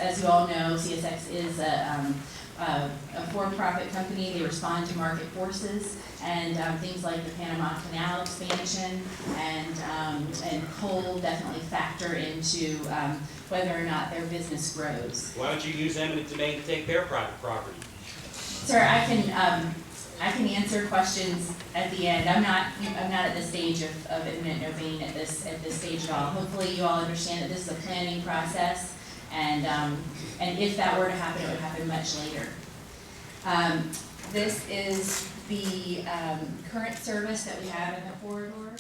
as you all know, CSX is a for-profit company. They respond to market forces, and things like the Panama Canal expansion and coal definitely factor into whether or not their business grows. Why don't you use Eminent to take their private property? Sir, I can answer questions at the end. I'm not at the stage of eminent domain at this stage at all. Hopefully you all understand that this is a planning process, and if that were to happen, it would happen much later. This is the current service that we have in the corridor.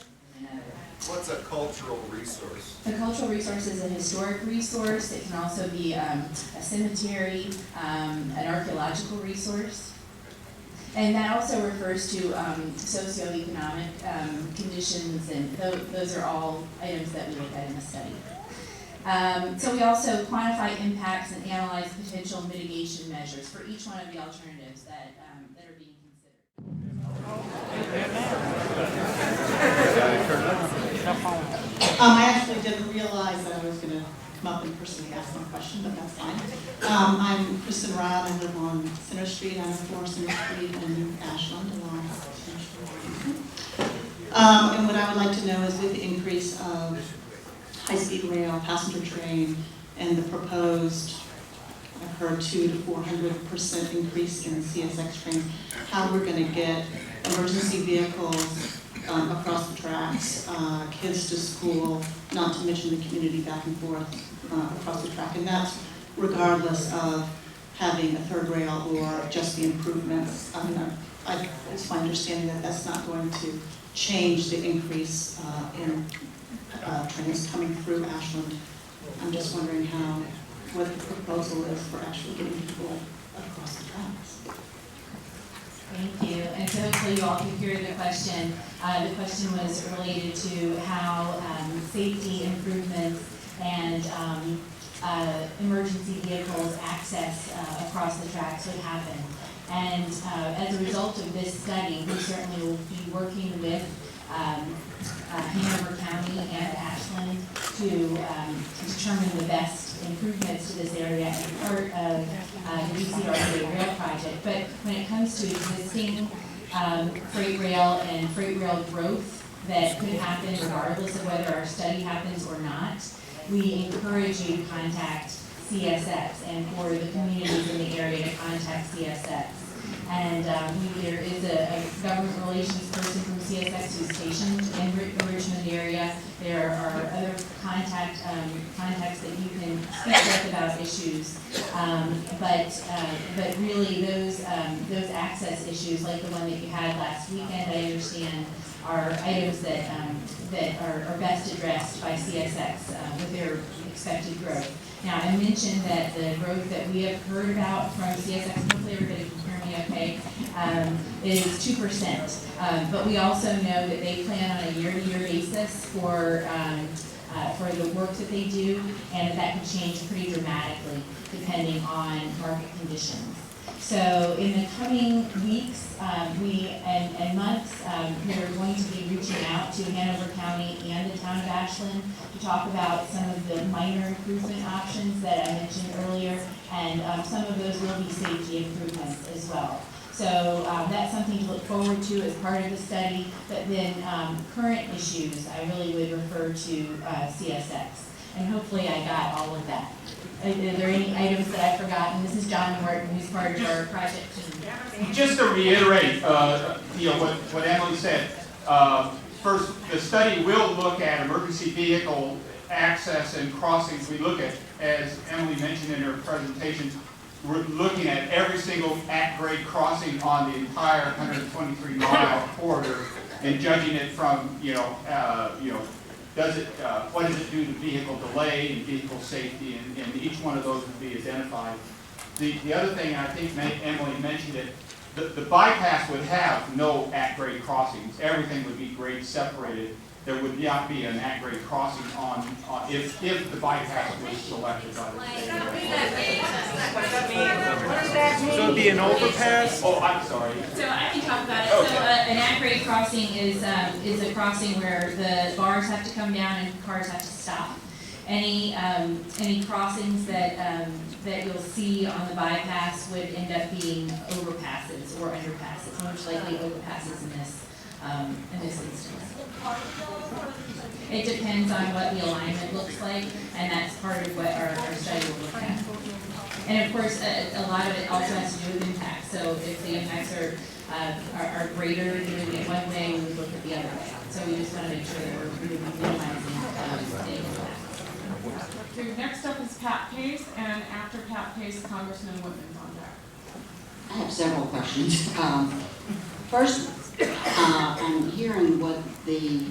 What's a cultural resource? A cultural resource is a historic resource. It can also be a cemetery, an archaeological resource. And that also refers to socioeconomic conditions, and those are all items that we look at in the study. So we also quantify impacts and analyze potential mitigation measures for each one of the alternatives that are being considered. I actually didn't realize that I was going to come up and personally ask my question, but that's fine. I'm Kristen Rout. I live on Center Street. I'm for Center Street in Ashland along Center Street. And what I would like to know is, with the increase of high-speed rail, passenger train, and the proposed, I've heard 200 to 400% increase in CSX trains, how we're going to get emergency vehicles across the tracks, kids to school, not to mention the community back and forth across the track. And that's regardless of having a third rail or just the improvements. I mean, it's my understanding that that's not going to change the increase in trains coming through Ashland. I'm just wondering what the proposal is for actually getting people across the tracks. Thank you. And so hopefully you all can hear the question. The question was related to how safety improvements and emergency vehicles access across the tracks would happen. And as a result of this study, we certainly will be working with Hanover County and Ashland to determine the best improvements to this area as part of the DCRA rail project. But when it comes to existing freight rail and freight rail growth that could happen regardless of whether our study happens or not, we encourage you to contact CSX, and for the communities in the area to contact CSX. And there is a government relations person from CSX who's stationed in the Richmond area. There are other contacts that you can speak with about issues. But really those access issues, like the one that you had last weekend, I understand, are items that are best addressed by CSX with their expected growth. Now, I mentioned that the growth that we have heard about from CSX, hopefully everybody can hear me okay, is 2%. But we also know that they plan on a year-to-year basis for the work that they do, and that can change pretty dramatically depending on market conditions. So in the coming weeks and months, we're going to be reaching out to Hanover County and the town of Ashland to talk about some of the minor improvement options that I mentioned earlier, and some of those will be safety improvements as well. So that's something to look forward to as part of the study, but then current issues, I really would refer to CSX. And hopefully I got all of that. Are there any items that I've forgotten? This is John Morton, who's part of our project team. Just to reiterate, what Emily said. First, the study will look at emergency vehicle access and crossings. We look at, as Emily mentioned in her presentation, we're looking at every single at-grade crossing on the entire 123-mile corridor and judging it from, what does it do to vehicle delay and vehicle safety, and each one of those would be identified. The other thing, I think Emily mentioned it, the bypass would have no at-grade crossings. Everything would be grade separated. There would not be an at-grade crossing if the bypass was selected by the state. So it would be an overpass? Oh, I'm sorry. So I can talk about it. Okay. So an at-grade crossing is a crossing where the bars have to come down and cars have to stop. Any crossings that that you'll see on the bypass would end up being overpasses or underpasses, most likely overpasses in this instance. It depends on what the alignment looks like, and that's part of what our study will look at. And of course, a lot of it also has to do with impacts. So if the impacts are greater doing it one way, we would look at the other way. So we just want to make sure that we're minimizing the impact. So next up is Pat Pace, and after Pat Pace, Congressman Wittman's on deck. I have several questions. First, I'm hearing what the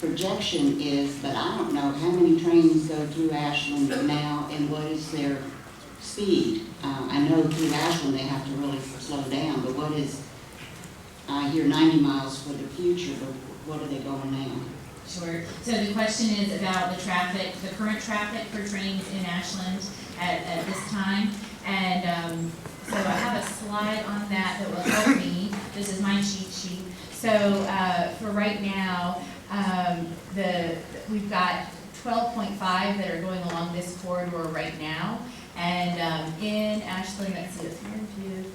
projection is, but I don't know how many trains go through Ashland now and what is their speed. I know through Ashland they have to really slow down, but what is, I hear 90 miles for the future, but what are they going now? Sure. So the question is about the traffic, the current traffic for trains in Ashland at this time. And so I have a slide on that will help me. This is my cheat sheet. So for right now, we've got 12.5 that are going along this corridor right now. And in Ashland, let's see, it's 1,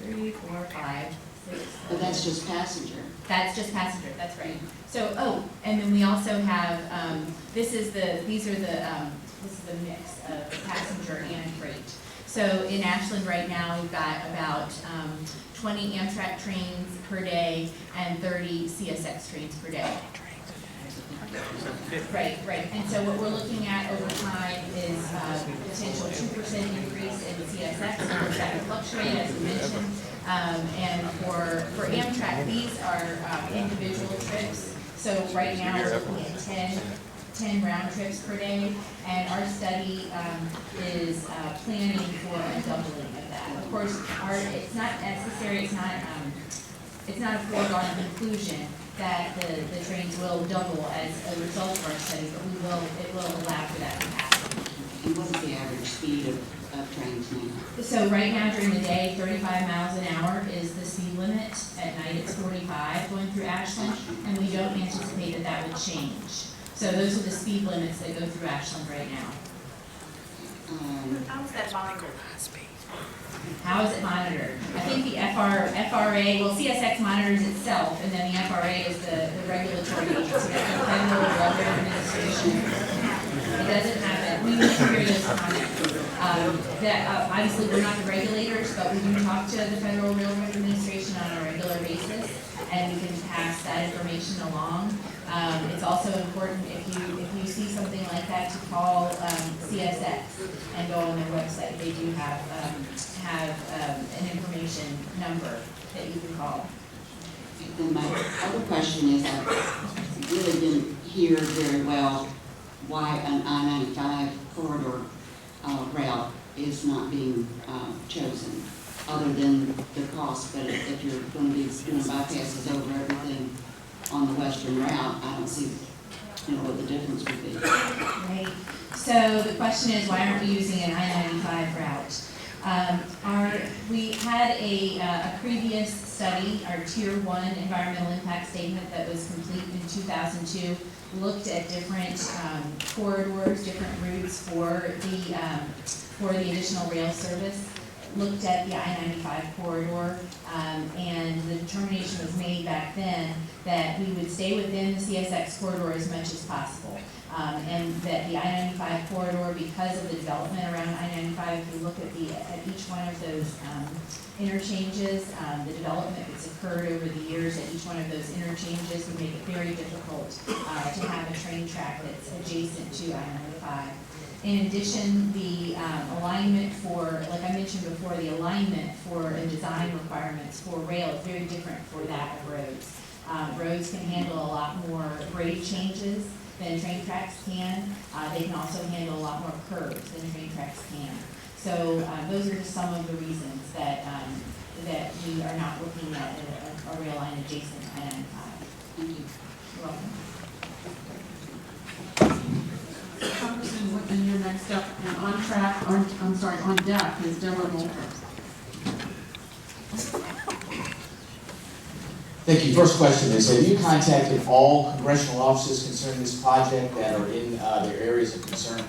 2, 3, 4, 5, 6. But that's just passenger. That's just passenger, that's right. So, and then we also have, this is the mix of passenger and freight. So in Ashland right now, we've got about 20 Amtrak trains per day and 30 CSX trains per day. Right. And so what we're looking at over time is potential 2% increase in CSX. Of course, that can fluctuate, as we mentioned. And for Amtrak, these are individual trips. So right now we're looking at 10 round trips per day, and our study is planning for a doubling of that. Of course, it's not necessary. It's not a foregone conclusion that the trains will double as a result of our study, but it will allow for that to happen. And what is the average speed of trains now? So right now during the day, 35 miles an hour is the speed limit. At night it's 45 going through Ashland, and we don't anticipate that would change. So those are the speed limits that go through Ashland right now. How is that monitored? How is it monitored? I think the FRA, well, CSX monitors itself, and then the FRA is the regulatory agency, that's the Federal Railroad Administration. It doesn't have it. We need to hear those comments. Obviously, we're not the regulators, but we do talk to the Federal Railroad Administration on a regular basis, and we can pass that information along. It's also important if you see something like that to call CSX and go on their website. They do have an information number that you can call. And my other question is, I really didn't hear very well why an I-95 corridor route is not being chosen, other than the cost. But if you're going to be doing bypasses over everything on the western route, I don't see what the difference would be. Right. So the question is, why aren't we using an I-95 route? We had a previous study, our Tier 1 environmental impact statement that was complete in 2002, looked at different corridors, different routes for the additional rail service, looked at the I-95 corridor, and the determination was made back then that we would stay within the CSX corridor as much as possible. And that the I-95 corridor, because of the development around I-95, if you look at each one of those interchanges, the development that's occurred over the years at each one of those interchanges would make it very difficult to have a train track that's adjacent to I-95. In addition, the alignment for, like I mentioned before, the alignment for and design requirements for rail is very different for that of roads. Roads can handle a lot more grade changes than train tracks can. They can also handle a lot more curves than train tracks can. So those are just some of the reasons that we are not looking at a rail line adjacent to I-95. Thank you. You're welcome. Congressman Wittman, you're next up, and on deck is Deborah Moulton. Thank you. First question is, have you contacted all congressional offices concerning this project that are in their areas of concern?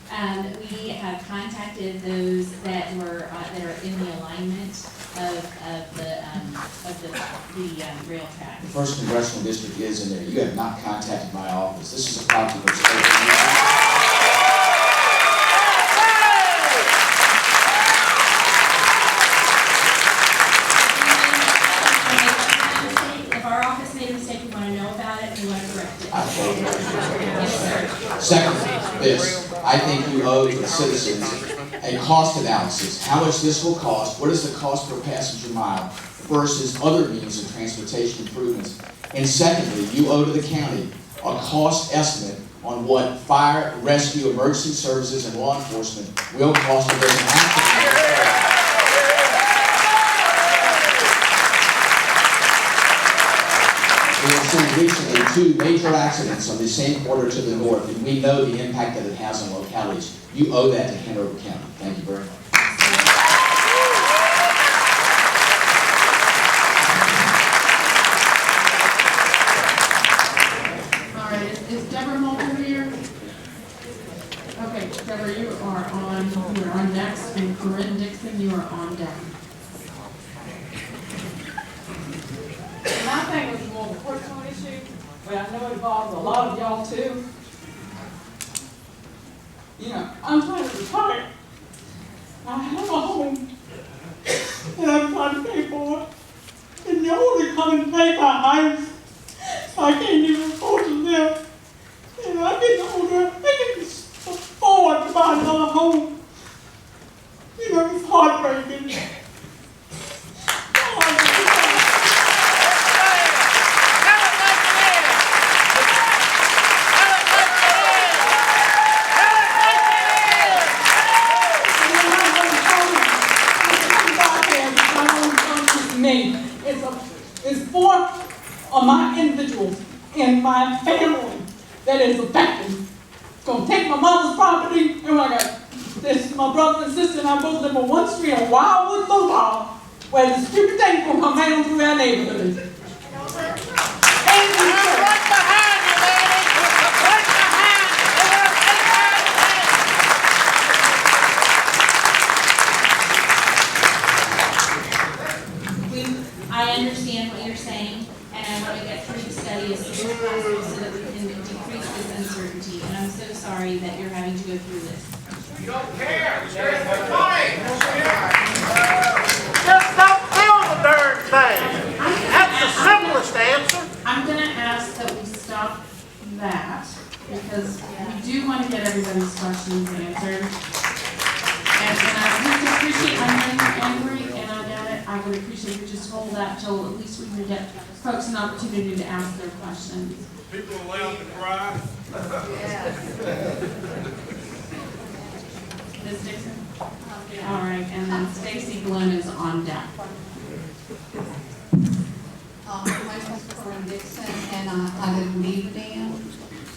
We have contacted those that that are in the alignment of the rail track. The first congressional district is in there. You have not contacted my office. This is a property that's If our office made a mistake, we want to know about it, we want to correct it. Yes, sir. Second, this, I think you owe to the citizens a cost analysis. How much this will cost, what is the cost per passenger mile versus other means of transportation improvements. And secondly, you owe to the county a cost estimate on what fire, rescue, emergency services, and law enforcement will cost if there's an accident. We have seen recently 2 major accidents on the same corridor to the north, and we know the impact that it has on localities. You owe that to Hanover County. Thank you very much. All right, is Deborah Moulton here? Okay, Deborah, you are on next, and Corinne Dixon, you are on deck. My thing was more of a personal issue, but I know it involves a lot of y'all too. You know, I'm trying to retire. I have a home, and I'm trying to pay for it. And y'all want to come and pay my house, so I can't even afford to live. And I'm getting older, I can't afford to buy another home. You know, it's heartbreaking. It's 4 of my individuals in my family that is affected. It's gonna take my mother's property, and I got this, my brother and sister and I both live on one street on Wildwood Boulevard, where the stupid thing will come right on through our neighborhood. Right behind you, lady! Right behind I understand what you're saying, and I want to get through the study as soon as possible so that we can decrease this uncertainty. And I'm so sorry that you're having to go through this. You don't care. There's the money. Just don't build the darn thing. That's the simplest answer. I'm going to ask that we stop that, because we do want to get everybody's questions answered. And I would appreciate, I know you're angry, and I get it. I would appreciate you just hold that till at least we can get folks an opportunity to ask their questions. People allowed to cry. Ms. Dixon? All right, and then Stacy Glenn is on deck. My name is Corinne Dixon, and I live in Beaverdam.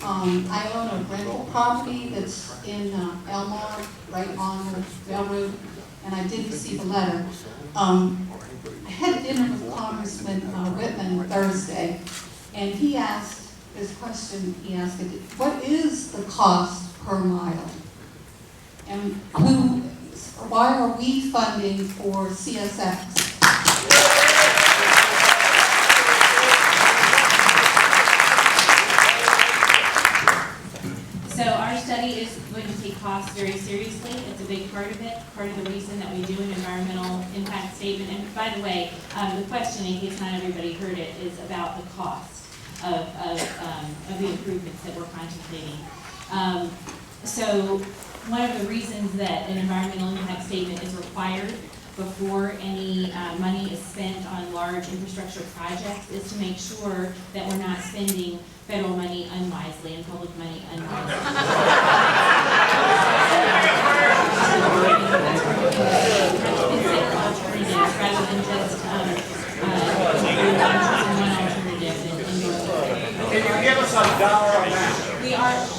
I own a rental property that's in Elmore, right on the railroad, and I did receive a letter. I had dinner with Congressman Wittman Thursday, and he asked this question. He asked, what is the cost per mile? And why are we funding for CSX? So our study is going to take costs very seriously. It's a big part of it, part of the reason that we do an environmental impact statement. And by the way, the question, in case not everybody heard it, is about the cost of the improvements that we're contemplating. So one of the reasons that an environmental impact statement is required before any money is spent on large infrastructure projects is to make sure that we're not spending federal money unwisely and public money unwisely. Consider alternatives rather than just one alternative. Can you give us a dollar amount?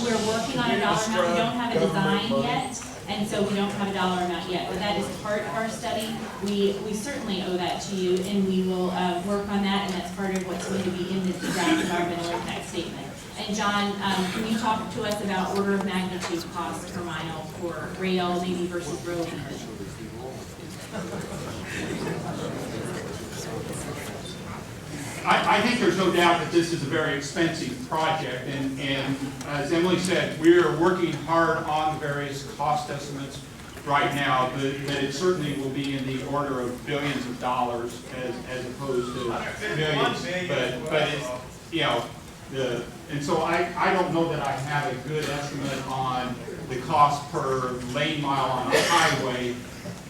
We're working on a dollar amount. We don't have a design yet, and so we don't have a dollar amount yet. But that is part of our study. We certainly owe that to you, and we will work on that, and that's part of what's going to be in the draft environmental impact statement. And John, can you talk to us about order of magnitude cost per mile for rail maybe versus road? I think there's no doubt that this is a very expensive project, and as Emily said, we are working hard on the various cost estimates right now, but it certainly will be in the order of billions of dollars as opposed to millions. But it's, you know, and so I don't know that I have a good estimate on the cost per lane mile on a highway,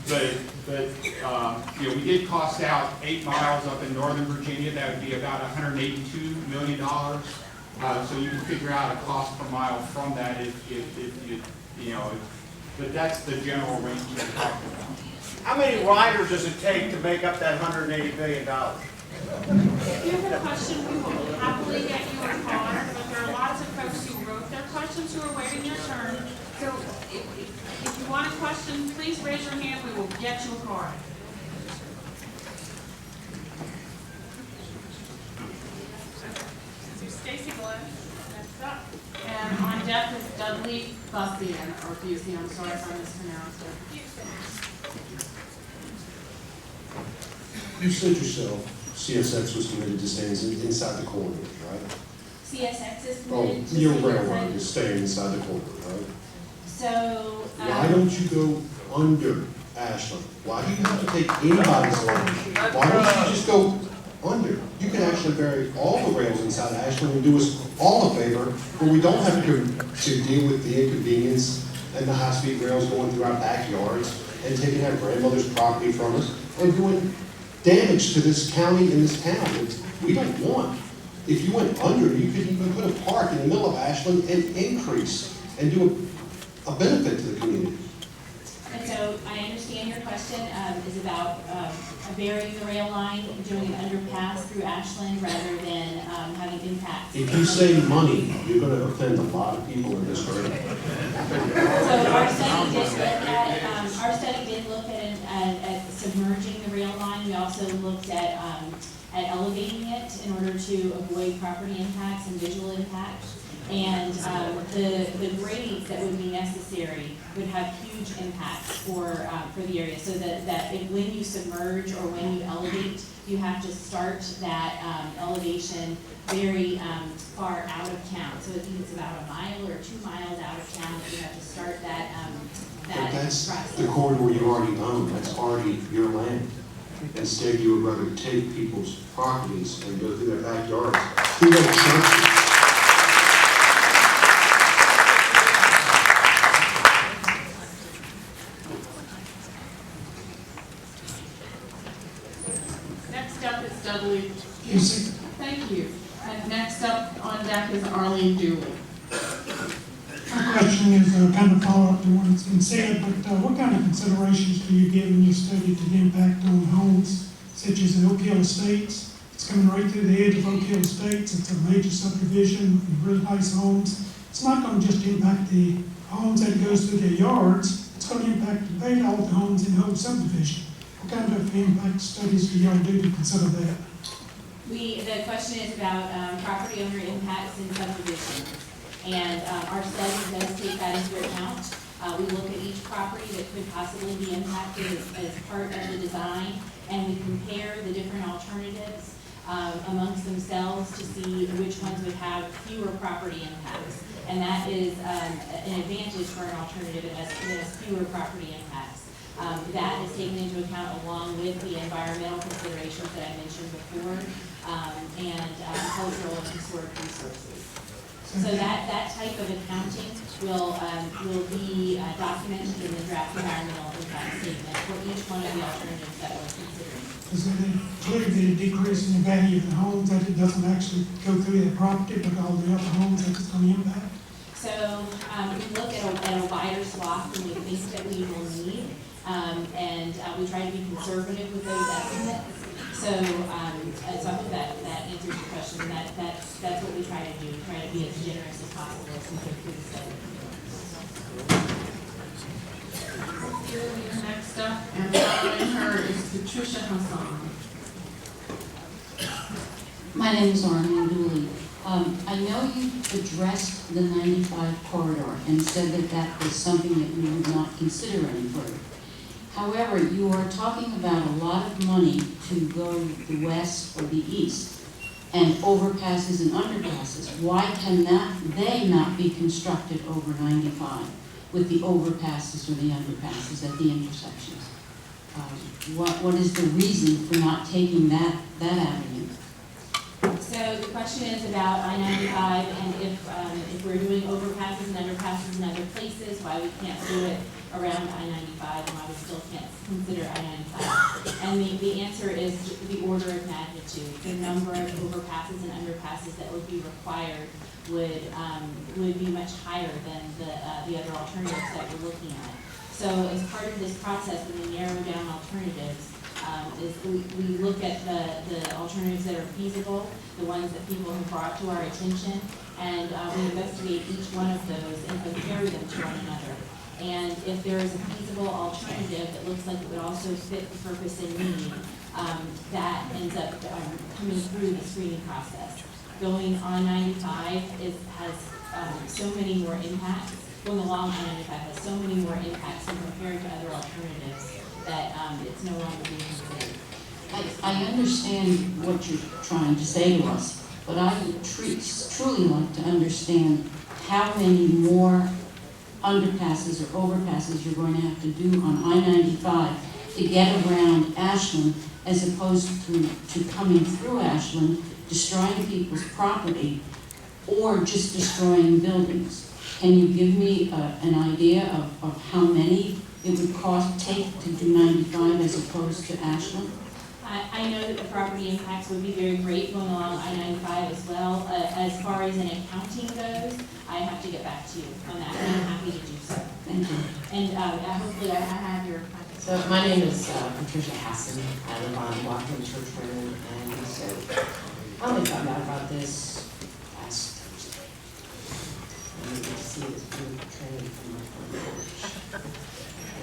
but you know, we did cost out 8 miles up in Northern Virginia. That would be about $182 million. So you can figure out a cost per mile from that if you know. But that's the general range we're talking about. How many riders does it take to make up that $180 billion? If you have a question, we will happily get you a card, but there are lots of folks who wrote their questions who are waiting their turn. So if you want a question, please raise your hand, we will get you a card. Stacy Glenn, next up. And on deck is Dudley Bussian, or Busey, I'm sorry if I mispronounced it. You said yourself, CSX was committed to staying inside the corridor, right? CSX is Oh, committed to your staying railroad inside. is staying inside the corridor, right? So, Why don't you go under Ashland? Why do you have to take anybody's line? Why don't you just go under? You can actually bury all the rails inside Ashland and do us all a favor, where we don't have to deal with the inconvenience and the high-speed rails going through our backyards and taking our grandmother's property from us and doing damage to this county and this town that we don't want. If you went under, you could even put a park in the middle of Ashland and increase and do a benefit to the community. and so I understand your question is about burying the rail line, doing an underpass through Ashland rather than having impacts. If you save money, you're going to offend a lot of people in this room. So our study did look at submerging the rail line. We also looked at elevating it in order to avoid property impacts and visual impacts. And the grades that would be necessary would have huge impacts for the area. So that when you submerge or when you elevate, you have to start that elevation very far out of town. So I think it's about a mile or 2 miles out of town that you have to start that But that's process. the corridor you already own, that's already your land. Instead, you would rather take people's properties and go through their backyards, through their churches. Next up is Dudley. Thank you. And next up on deck is Arlene Dooley. My question is kind of follow up to what has been said, but what kind of considerations do you give in your study to the impact on homes such as the Oak Hill Estates? It's coming right through the edge of Oak Hill Estates. It's a major subdivision with really nice homes. It's not going to just impact the homes that goes through their yards. It's going to impact all the homes in the whole subdivision. What kind of impact studies do y'all do to consider that? The question is about property owner impacts in subdivisions. And our study does take that into account. We look at each property that could possibly be impacted as part of the design, and we compare the different alternatives amongst themselves to see which ones would have fewer property impacts. And that is an advantage for an alternative that has fewer property impacts. That is taken into account along with the environmental considerations that I mentioned before, and cultural and historic resources. So that type of accounting will be documented in the draft environmental impact statement for each one of the alternatives that we're considering. Does it include the decrease in the value of the homes, that it doesn't actually go through the property, but all the other homes that it's going to impact? So we look at a wider swath than we think that we will need, and we try to be conservative with those estimates. So I hope that answers your question, and that's what we try to do. We try to be as generous as possible as we go through the study. Next up, and following her is Patricia Hassan. My name is Arlene Dooley. I know you addressed the 95 corridor and said that that was something that you would not consider any further. However, you are talking about a lot of money to go the west or the east, and overpasses and underpasses. Why can they not be constructed over 95 with the overpasses or the underpasses at the intersections? What is the reason for not taking that avenue? So the question is about I-95 and if we're doing overpasses and underpasses in other places, why we can't do it around I-95 and why we still can't consider I-95. And the answer is the order of magnitude. The number of overpasses and underpasses that would be required would be much higher than the other alternatives that we're looking at. So as part of this process, when we narrow down alternatives, we look at the alternatives that are feasible, the ones that people have brought to our attention, and we investigate each one of those and compare them to one another. And if there is a feasible alternative that looks like it would also fit the purpose and need, that ends up coming through the screening process. Going on 95 has so many more impacts. Going along I-95 has so many more impacts when compared to other alternatives that it's no longer being considered. I understand what you're trying to say to us, but I would truly like to understand how many more underpasses or overpasses you're going to have to do on I-95 to get around Ashland, as opposed to coming through Ashland, destroying people's property, or just destroying buildings. Can you give me an idea of how many it would take to do 95 as opposed to Ashland? I know that the property impacts would be very great going along I-95 as well. As far as an accounting goes, I have to get back to you on that, and I'm happy to do so. Thank you. And hopefully I have your contact. So my name is Patricia Hassan. I live on Wildwood Boulevard, and so I only found out about this last Thursday. I need to see this blue train from my front porch.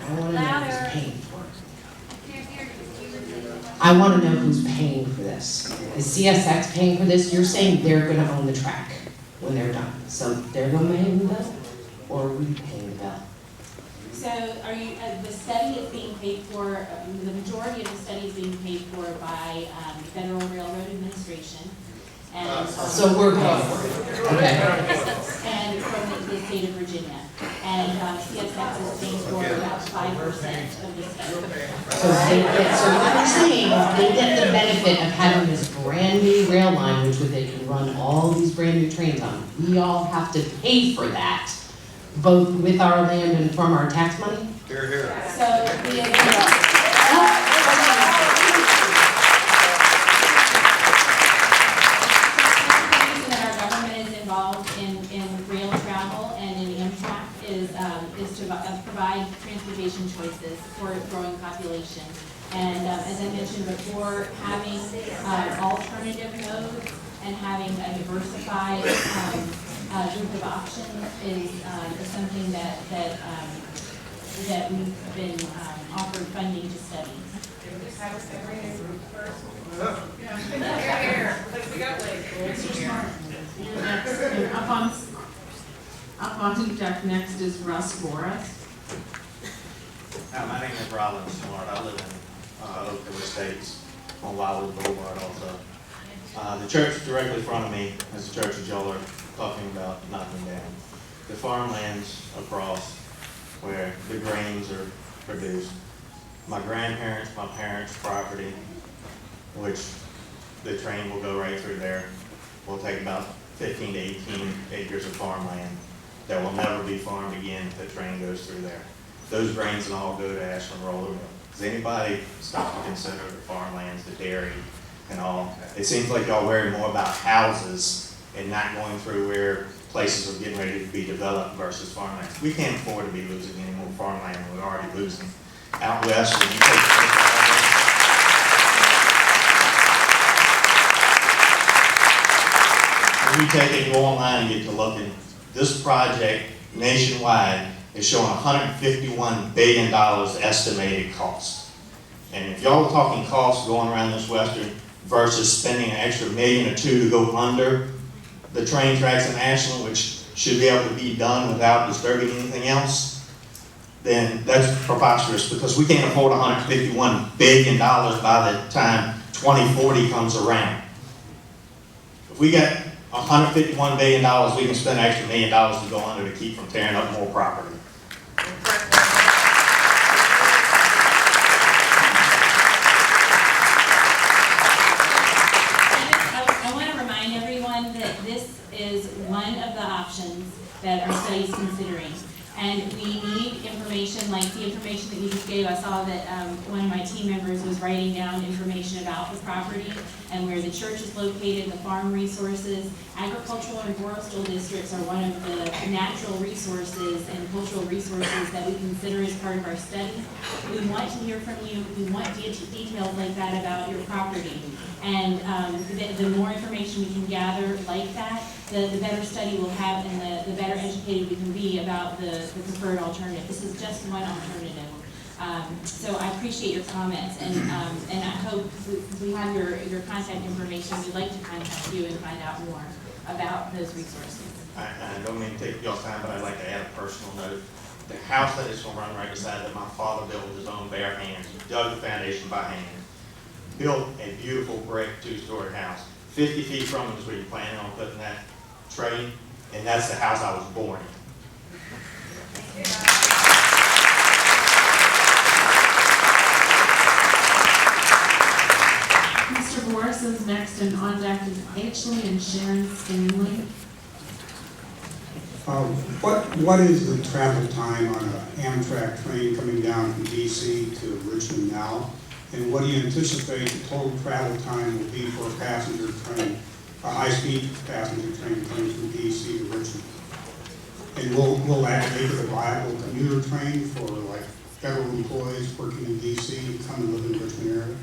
And I want to know who's paying for it. I want to know who's paying for this. Is CSX paying for this? You're saying they're going to own the track when they're done. So they're going to pay the bill, or are we paying the bill? So are you, the study is being paid for, the majority of the study is being paid for by Federal Railroad Administration. And so we're paying for it. Okay. And from the state of Virginia. And CSX is paying for about 5% of the study. So what you're saying is they get the benefit of having this brand new rail line, which they can run all these brand new trains on. We all have to pay for that, both with our land and from our tax money? Here, here. So rail travel and in Amtrak is to provide transportation choices for a growing population. And as I mentioned before, having alternative modes and having a diversified group of options is something that we've been offered funding to study. Up on deck next is Russ Boris. My name is Robin Smart. I live in Oakville Estates on Wildwood Boulevard also. The church directly in front of me is the church that y'all are talking about knocking down. The farmlands across where the grains are produced. My grandparents, my parents' property, which the train will go right through there, will take about 15 to 18 acres of farmland that will never be farmed again if the train goes through there. Those grains will all go to Ashland Roller Mill. Does anybody stop to consider the farmlands, the dairy, and all? It seems like y'all worry more about houses and not going through where places are getting ready to be developed versus farmlands. We can't afford to be losing any more farmland than we're already losing. Out west, when you take it, go online and get to looking, this project nationwide is showing $151 billion estimated cost. And if y'all are talking costs going around this western versus spending an extra $1 million or $2 million to go under, the train tracks in Ashland, which should be able to be done without disturbing anything else, then that's preposterous, because we can't afford $151 billion by the time 2040 comes around. If we get $151 billion, we can spend an extra $1 million to go under to keep from tearing up more property. I want to remind everyone that this is one of the options that our study is considering. And we need information like the information that you just gave. I saw that one of my team members was writing down information about the property and where the church is located, the farm resources. Agricultural and forestal districts are one of the natural resources and cultural resources that we consider as part of our study. We want to hear from you. We want details like that about your property. And the more information we can gather like that, the better study we'll have and the better educated we can be about the preferred alternative. This is just one alternative. So I appreciate your comments, and I hope we have your contact information. We'd like to contact you and find out more about those resources. I don't mean to take y'all's time, but I'd like to add a personal note. The house that is going to run right beside that my father built with his own bare hands. He dug the foundation by hand. Built a beautiful brick 2-story house. 50 feet from him is where you're planning on putting that train, and that's the house I was born in. Mr. Boris is next, and on deck is Ashley and Sharon Stanley. What is the travel time on an Amtrak train coming down from DC to Richmond now? And what do you anticipate the total travel time will be for a passenger train, a high-speed passenger train coming from DC to Richmond? And will that make it a viable commuter train for like federal employees working in DC to come and live in the Richmond area?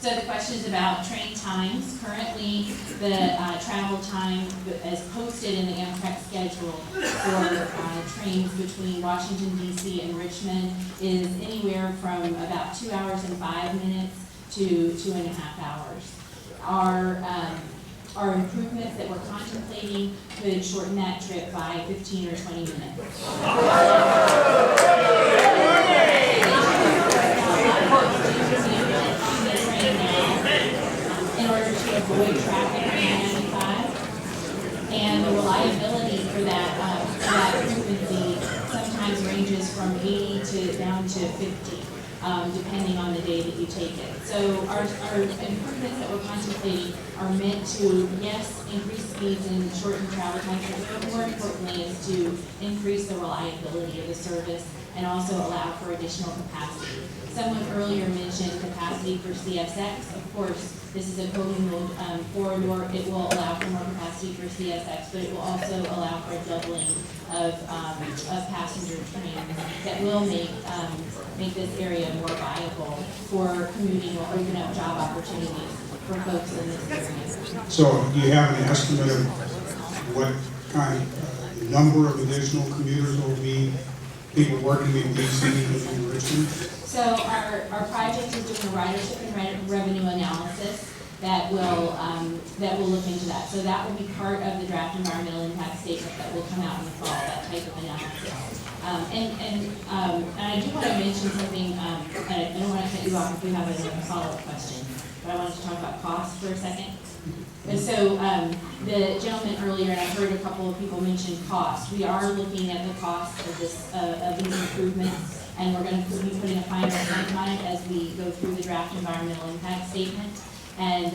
So the question is about train times. Currently, the travel time as posted in the Amtrak schedule for trains between Washington, D.C. and Richmond is anywhere from about 2 hours and 5 minutes to 2.5 hours. Our improvements that we're contemplating could shorten that trip by 15 or 20 minutes. In order to avoid traffic on 95, and the reliability for that frequency sometimes ranges from 80 to down to 50, depending on the day that you take it. So our improvements that we're contemplating are meant to, yes, increase speeds and shorten travel times, but more importantly is to increase the reliability of the service and also allow for additional capacity. Someone earlier mentioned capacity for CSX. Of course, this is a co-mingled corridor. It will allow for more capacity for CSX, but it will also allow for a doubling of passenger trains that will make this area more viable for commuting or open up job opportunities for folks in this area. So do you have an estimate of what kind of number of additional commuters will be people working in DC and in Richmond? So our project is doing a ridership and revenue analysis that will look into that. So that will be part of the draft environmental impact statement that will come out in the fall, that type of analysis. And I do want to mention something, and I don't want to cut you off if you have a follow-up question, but I wanted to talk about cost for a second. And so the gentleman earlier, and I've heard a couple of people mention cost. We are looking at the cost of these improvements, and we're going to be putting a finer point on it as we go through the draft environmental impact statement. And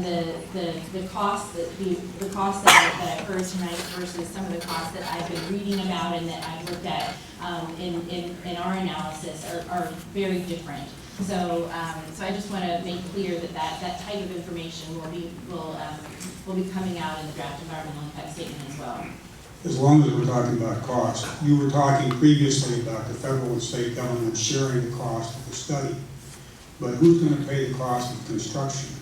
the cost that I've heard tonight versus some of the costs that I've been reading about and that I've looked at in our analysis are very different. So I just want to make clear that type of information will be coming out in the draft environmental impact statement as well. As long as we're talking about cost, you were talking previously about the federal and state government sharing the cost of the study. But who's going to pay the cost of construction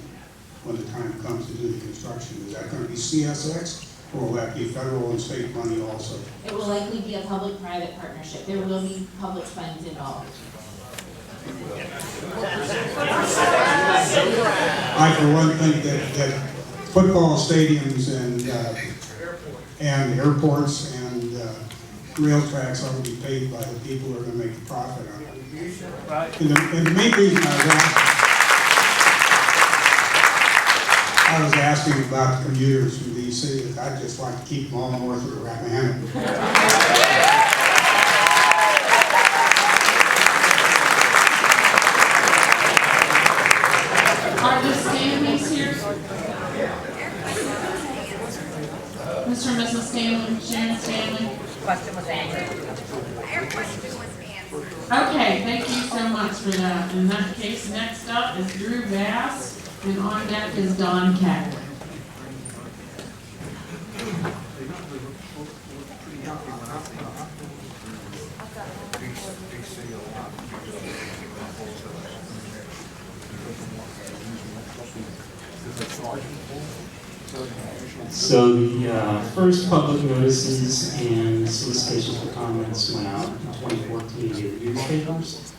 when the time comes to do the construction? Is that going to be CSX, or will that be federal and state money also? It will likely be a public-private partnership. There will be public funds involved. I, for one, think that football stadiums and airports and rail tracks ought to be paid by the people who are going to make the profit on it. Right. And the main reason I was asking about the commuters from DC. I'd just like to keep them all north of the Rappahannock. Are the Stanleys here? Mr. and Mrs. Stanley, Sharon Stanley? Question was answered. Okay, thank you so much for that. In that case, next up is Drew Bass, and on deck is Don Catlin. So the first public notices and solicitations for comments went out in 2014 via the newspapers,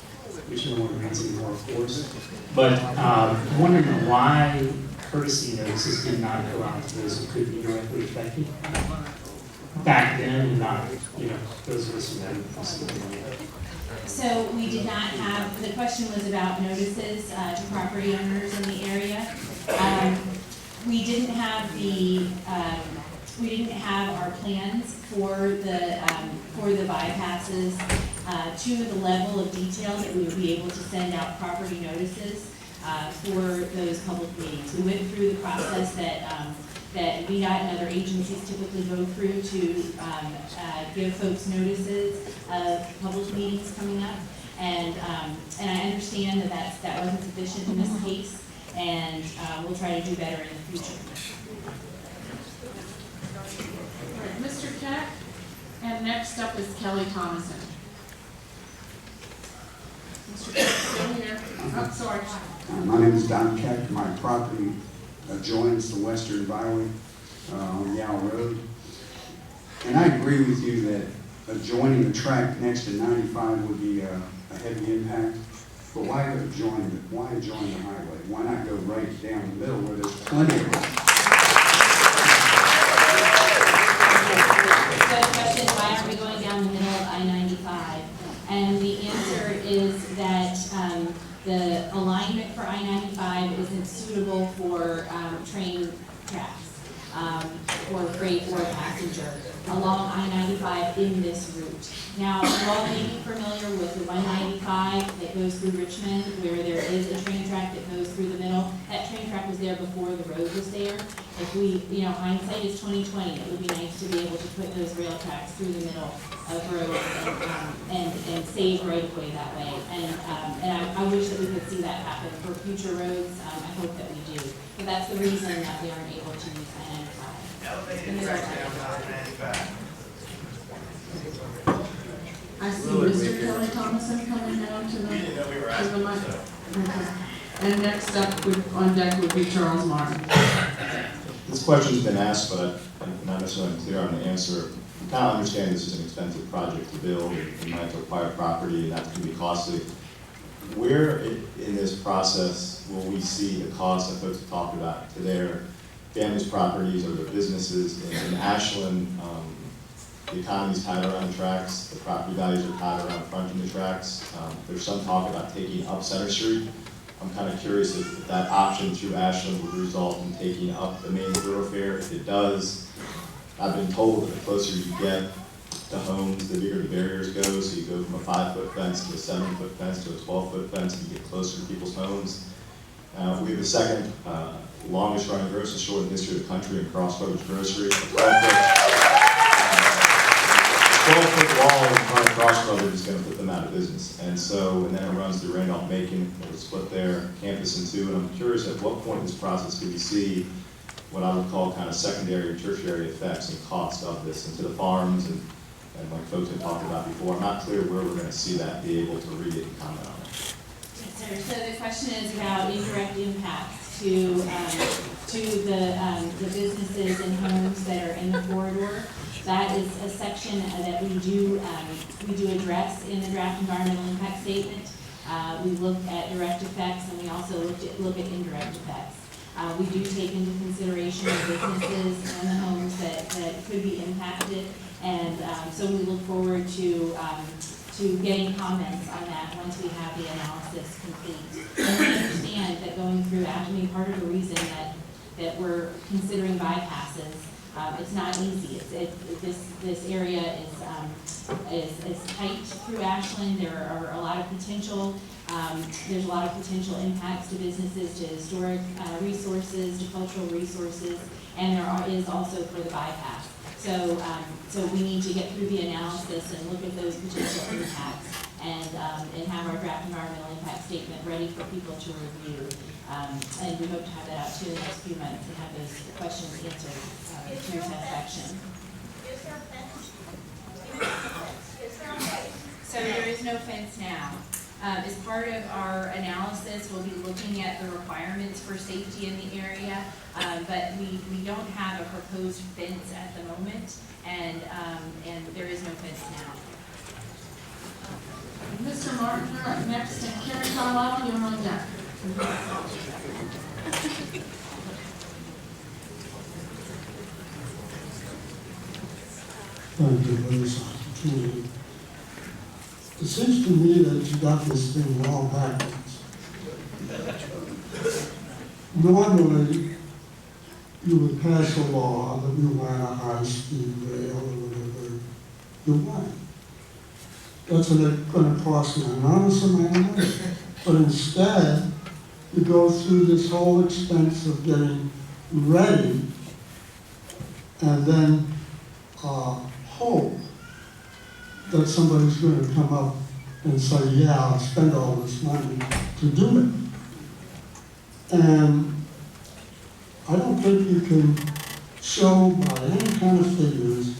which no one reads anymore, of course. But I'm wondering why courtesy notices did not go out to those who could be directly affected back then, and not, those of us who hadn't possibly. So we did not have, the question was about notices to property owners in the area. We didn't have our plans for the bypasses to the level of detail that we would be able to send out property notices for those public meetings. We went through the process that VDOT and other agencies typically go through to give folks notices of public meetings coming up, and I understand that wasn't sufficient in this case. And we'll try to do better in the future. Right, Mr. Keck, and next up is Kelly Thomason. Mr. Keck, still here. Oh, sorry. My name is Don Keck. My property adjoins the Western Byway on Yale Road. And I agree with you that adjoining the track next to 95 would be a heavy impact. But why adjoin the highway? Why not go right down the middle where there's plenty of room? So the question is, why aren't we going down the middle of I-95? And the answer is that the alignment for I-95 isn't suitable for train tracks or freight or passenger along I-95 in this route. Now, you all may be familiar with the 195 that goes through Richmond, where there is a train track that goes through the middle. That train track was there before the road was there. If we, hindsight is 20/20. It would be nice to be able to put those rail tracks through the middle of roads and save right of way that way. And I wish that we could see that happen for future roads. I hope that we do. But that's the reason that we aren't able to use I-95. I see Mr. Kelly Thomason coming down to the mic. Okay. And next up on deck would be Charles Martin. This question's been asked, but I'm not necessarily clear on the answer. We kind of understand this is an expensive project to build. It might require property, and that's going to be costly. Where in this process will we see the costs that folks have talked about to their families' properties or their businesses? In Ashland, the economy's tied around the tracks, the property values are tied around fronting the tracks. There's some talk about taking up Center Street. I'm kind of curious if that option through Ashland would result in taking up the main thoroughfare. If it does, I've been told that the closer you get to homes, the bigger the barriers go. So you go from a 5-foot fence to a 7-foot fence to a 12-foot fence, and you get closer to people's homes. We have the second longest running grocery store in the history of the country in Crossroads Grocery. 12-foot wall in front of Crossroads is going to put them out of business. And then it runs through Randolph-Macon, it'll split their campus in two. And I'm curious at what point in this process could we see what I would call kind of secondary and tertiary effects and cost of this into the farms and like folks have talked about before. I'm not clear where we're going to see that, be able to read it and comment on it. Yes, sir. So the question is about indirect impacts to the businesses and homes that are in the corridor. That is a section that we do address in the draft environmental impact statement. We look at direct effects, and we also look at indirect effects. We do take into consideration the businesses and the homes that could be impacted, and so we look forward to getting comments on that once we have the analysis complete. And we understand that going through, part of the reason that we're considering bypasses, it's not easy. This area is tight through Ashland. There are a lot of potential. There's a lot of potential impacts to businesses, to historic resources, to cultural resources, and there is also for the bypass. So we need to get through the analysis and look at those potential impacts and have our draft environmental impact statement ready for people to review. And we hope to have that out too in the next few months and have those questions answered to your satisfaction. So there is no fence now. As part of our analysis, we'll be looking at the requirements for safety in the area, but we don't have a proposed fence at the moment, and there is no fence now. Mr. Martin, you're up next, and Karen Carlisle, you're on deck. Thank you for this opportunity. It seems to me that you got this thing all backwards. Normally, you would pass a law that you want a high-speed rail or whatever you want. That's going to cost an enormous amount of money. But instead, you go through this whole expense of getting ready and then hope that somebody's going to come up and say, yeah, I'll spend all this money to do it. And I don't think you can show by any kind of figures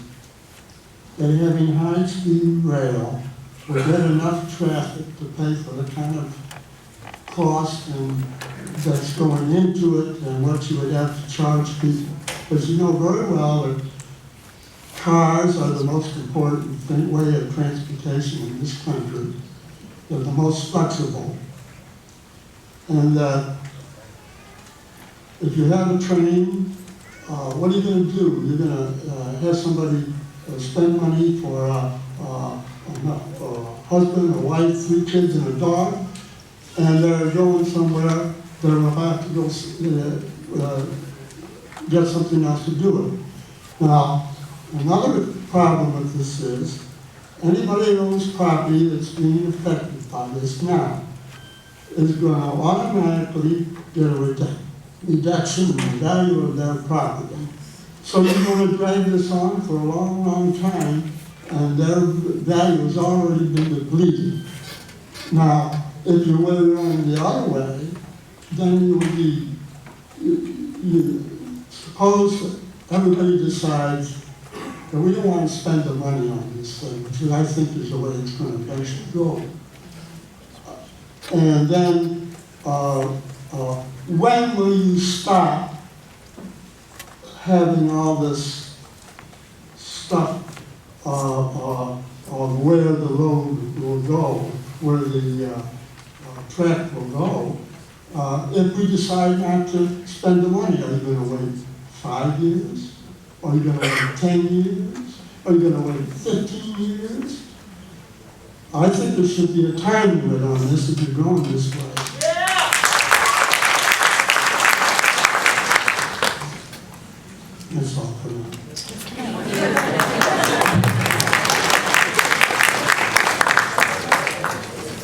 that having high-speed rail will get enough traffic to pay for the kind of cost and that's going into it and what you would have to charge people. Because you know very well that cars are the most important way of transportation in this country. They're the most flexible. And that if you have a train, what are you going to do? You're going to have somebody spend money for a husband, a wife, 3 kids, and a dog, and they're going somewhere, they'll have to go get something else to do it. Now, another problem with this is, anybody who owns property that's being affected by this now is going to automatically get a reduction in the value of their property. So you're going to drag this on for a long, long time, and their value has already been depleted. Now, if you were going the other way, then you would be, suppose everybody decides that we don't want to spend the money on this thing, which I think is the way it's going to eventually go. And then, when will you stop having all this stuff on where the road will go, where the track will go, if we decide not to spend the money? Are you going to wait 5 years? Are you going to wait 10 years? Are you going to wait 15 years? I think there should be a time limit on this if you're going this way. That's all for now.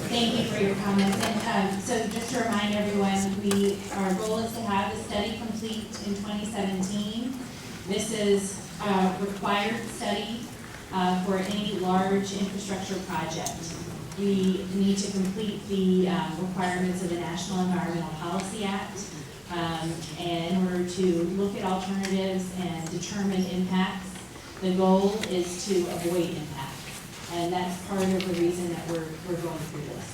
Thank you for your comments. And so just to remind everyone, our goal is to have the study complete in 2017. This is a required study for any large infrastructure project. We need to complete the requirements of the National Environmental Policy Act in order to look at alternatives and determine impacts. The goal is to avoid impact, and that's part of the reason that we're going through this.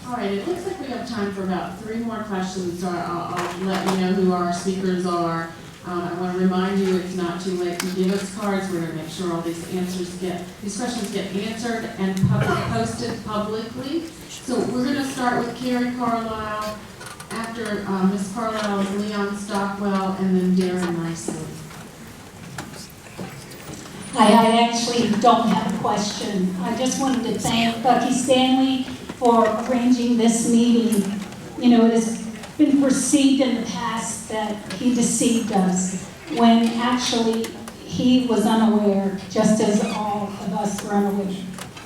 All right, it looks like we have time for about 3 more questions, so I'll let you know who our speakers are. I want to remind you it's not too late to give us cards. We're going to make sure all these questions get answered and posted publicly. So we're gonna start with Carrie Carlisle, after Ms. Carlisle is Leon Stockwell, and then Darren Nicely. I actually don't have a question. I just wanted to thank Bucky Stanley for arranging this meeting. You know, it has been perceived in the past that he deceived us when actually he was unaware, just as all of us were unaware.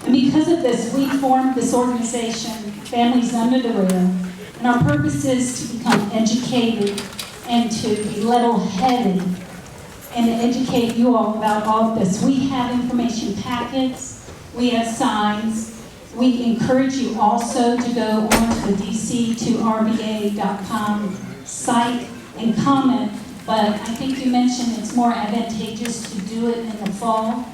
And because of this, we formed this organization, Families Under the Rail, and our purpose is to become educated and to be level-headed and to educate you all about all of this. We have information packets, we have signs. We encourage you also to go on to the dc2rba.com site and comment, but I think you mentioned it's more advantageous to do it in the fall,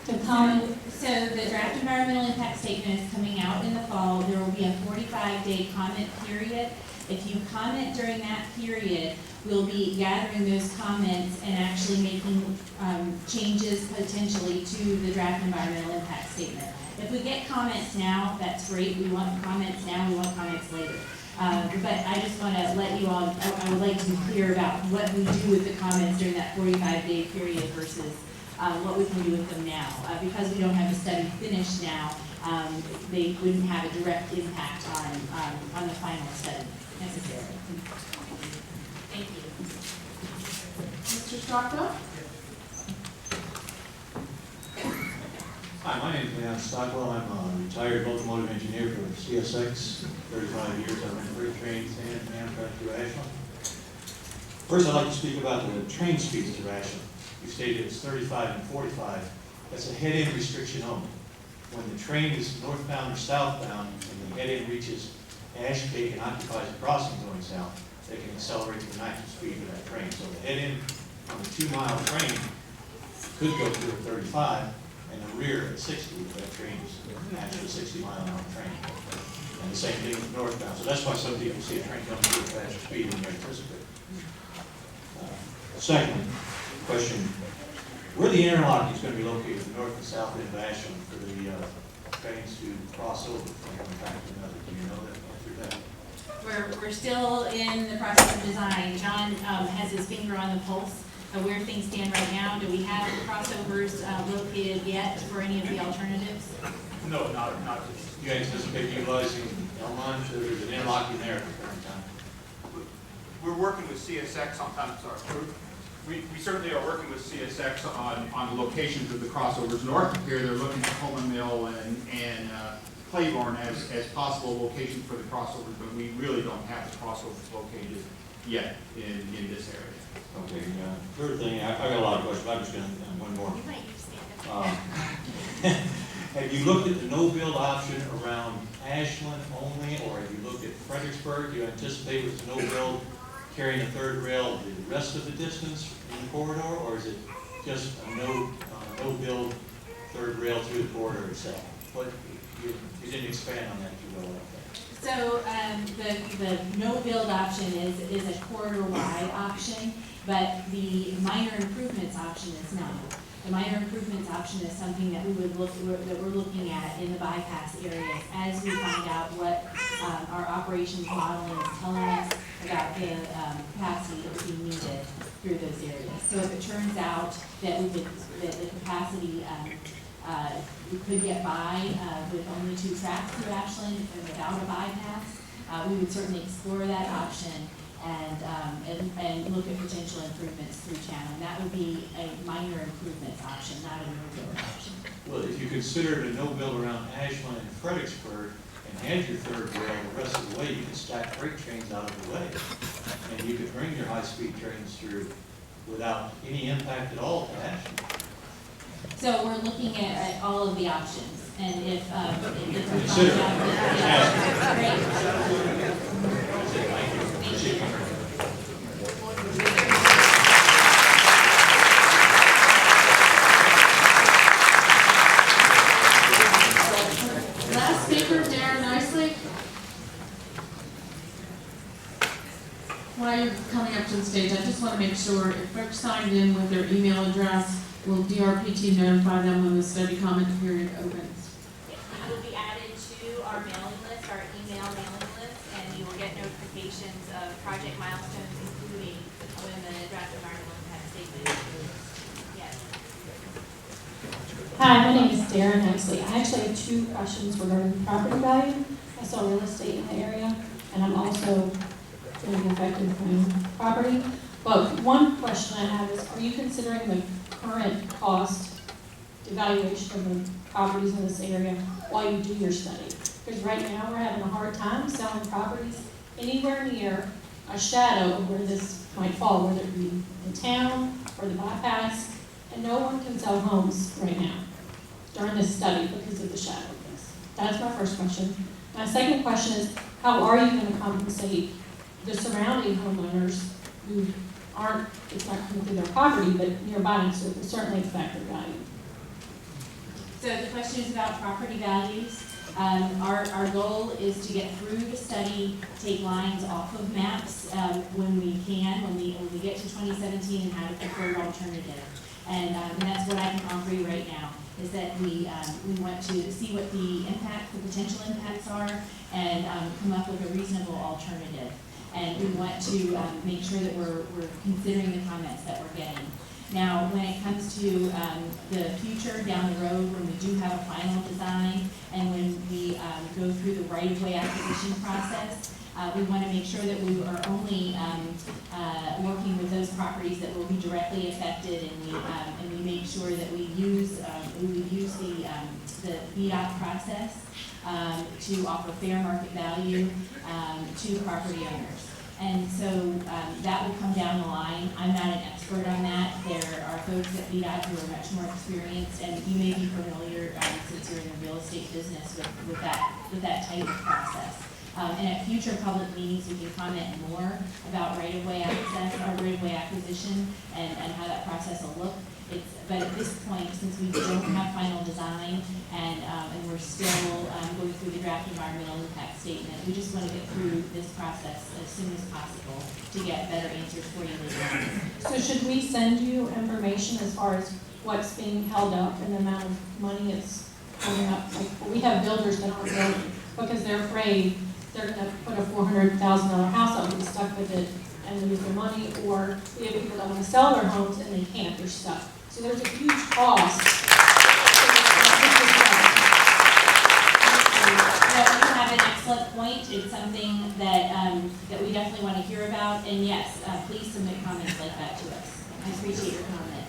to comment. So the draft environmental impact statement is coming out in the fall. There will be a 45-day comment period. If you comment during that period, we'll be gathering those comments and actually making changes potentially to the draft environmental impact statement. If we get comments now, that's great. We want comments now, we want comments later. But I just want to let you all, I would like to be clear about what we do with the comments during that 45-day period versus what we can do with them now. Because we don't have the study finished now, they wouldn't have a direct impact on the final study necessarily. Thank you. Mr. Stockwell? Hi, my name is Leon Stockwell. I'm a retired locomotive engineer for CSX. 35 years I've run freight trains and Amtrak through Ashland. First, I'd like to speak about the train speeds through Ashland. You stated it's 35 and 45. That's a head-in restriction only. When the train is northbound or southbound and the head-in reaches Ash Cake and occupies a crossing going south, they can accelerate to the maximum speed of that train. So the head-in on the 2-mile train could go through at 35, and the rear at 60, if that train is actually a 60-mile-an-hour train. And the same thing with northbound. So that's why some people see a train coming through at faster speed than you anticipate. Second question, where the interlock is going to be located, the north and south end of Ashland, for the trains to cross over from one track to another? Do you know that? Answer that. We're still in the process of design. John has his finger on the pulse of where things stand right now. Do we have crossovers located yet for any of the alternatives? No, not. Do you anticipate utilizing Elmont, or is it interlocking there at the current time? We're working with CSX we certainly are working with CSX on the locations of the crossovers north of here. They're looking at Coleman Mill and Claiborne as possible locations for the crossovers, but we really don't have the crossovers located yet in this area. Okay, third thing, I got a lot of questions, I'm just going to, one more. Have you looked at the no-build option around Ashland only, or have you looked at Fredricksburg? Do you anticipate with the no-build carrying a third rail the rest of the distance in the corridor, or is it just a no-build third rail through the corridor itself? But you didn't expand on that too well, I think. So the no-build option is a corridor-wide option, but the minor improvements option is not. The minor improvements option is something that we're looking at in the bypass areas as we find out what our operations modeling is telling us about the capacity that would be needed through those areas. So if it turns out that the capacity we could get by with only 2 tracks through Ashland and without a bypass, we would certainly explore that option and look at potential improvements through channel. And that would be a minor improvements option, not a no-build option. Well, if you considered a no-build around Ashland and Fredricksburg and had your third rail the rest of the way, you could stack freight trains out of the way. And you could bring your high-speed trains through without any impact at all to Ashland. So we're looking at all of the options, and if we Consider find out that, Last speaker, Darren Nicely. While you're coming up to the stage, I just want to make sure if folks signed in with their email address, will DRPT notify them when the study comment period opens? it will be added to our mailing list, our email mailing list, and you will get notifications of project milestones, including when the draft environmental impact statement is approved. Yes. Hi, my name is Darren Hemsley. I actually have two questions regarding property value. I sell real estate in the area, and I'm also going to be affected with my own property. But one question I have is, are you considering the current cost evaluation of the properties in this area while you do your study? Because right now we're having a hard time selling properties anywhere near a shadow of where this might fall, whether it be in town or the bypass, and no one can sell homes right now during this study because of the shadow of this. That's my first question. My second question is, how are you going to compensate the surrounding homeowners who aren't, it's not coming through their property, but nearby, so it will certainly affect their value? So the question is about property values. Our goal is to get through the study, take lines off of maps when we can, when we get to 2017 and have a preferred alternative. And that's what I can offer you right now, is that we want to see what the potential impacts are, and come up with a reasonable alternative. And we want to make sure that we're considering the comments that we're getting. Now, when it comes to the future down the road, when we do have a final design, and when we go through the right-of-way acquisition process, we want to make sure that we are only working with those properties that will be directly affected, and we make sure that we use the VDOT process to offer fair market value to property owners. And so that will come down the line. I'm not an expert on that. There are folks at VDOT who are much more experienced, and you may be familiar, since you're in the real estate business, with that type of process. And at future public meetings, we can comment more about right-of-way access, or right-of-way acquisition, and how that process will look. But at this point, since we don't have final design, and we're still going through the draft environmental impact statement, we just want to get through this process as soon as possible to get better answers for you later on. So should we send you information as far as what's being held up and the amount of money it's holding up? Like, we have builders that aren't building because they're afraid they're going to put a $400,000 house up and be stuck with it and lose their money, or we have people that want to sell their homes and they can't, they're stuck. So there's a huge cost. You have an excellent point. It's something that we definitely want to hear about. And yes, please submit comments like that to us. I appreciate your comment.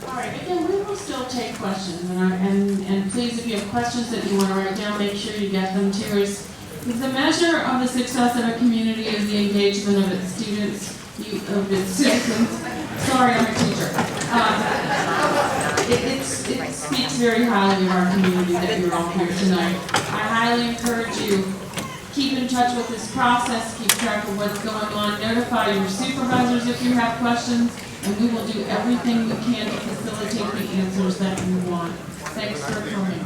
All right, again, we will still take questions, and please, if you have questions that you want to write down, make sure you get them to us. The measure of the success of a community is the engagement of its students, of its citizens. Sorry, I'm a teacher. It speaks very highly of our community that you're all here tonight. I highly encourage you, keep in touch with this process, keep track of what's going on, notify your supervisors if you have questions, and we will do everything we can to facilitate the answers that you want. Thanks for coming.